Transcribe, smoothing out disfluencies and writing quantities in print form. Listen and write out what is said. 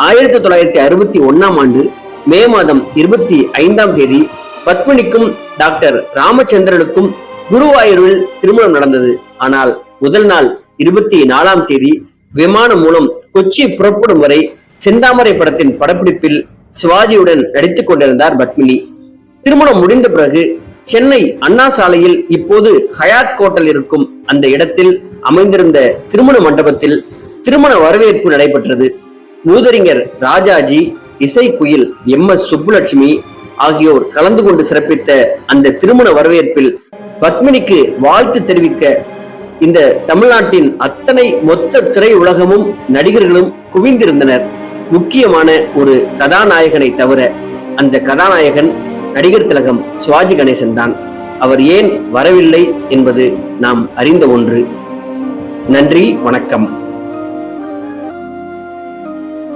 1961 மே மாதம் 25 பத்மினிக்கும் டாக்டர் ராமச்சந்திரனுக்கும் குருவாயூரில் திருமணம் நடந்தது. ஆனால் முதல் நாள் 24 விமானம் மூலம் கொச்சி புறப்படும் வரை செந்தாமரை படத்தின் படப்பிடிப்பில் சிவாஜியுடன் நடித்துக் கொண்டிருந்தார் பத்மினி. திருமணம் முடிந்த பிறகு சென்னை அண்ணா சாலையில் இப்போது ஹயாத் ஹோட்டல் இருக்கும் அந்த இடத்தில் அமைந்திருந்த திருமண மண்டபத்தில் திருமண வரவேற்பு நடைபெற்றது. மூதறிஞர் ராஜாஜி, இசைக்குயில் MS சுப்புலட்சுமி ஆகியோர் கலந்து கொண்டு சிறப்பித்த அந்த திருமண வரவேற்பில் பத்மினிக்கு வாழ்த்து தெரிவிக்க இந்த தமிழ்நாட்டின் அத்தனை மொத்த திரை உலகமும் நடிகர்களும் குவிந்திருந்தனர். முக்கியமான ஒரு கதாநாயகனை தவிர அந்த கதாநாயகன் நடிகர் திலகம் சிவாஜி கணேசன் தான். அவர் ஏன் வரவில்லை என்பது நாம் அறிந்த ஒன்று. நன்றி, வணக்கம்.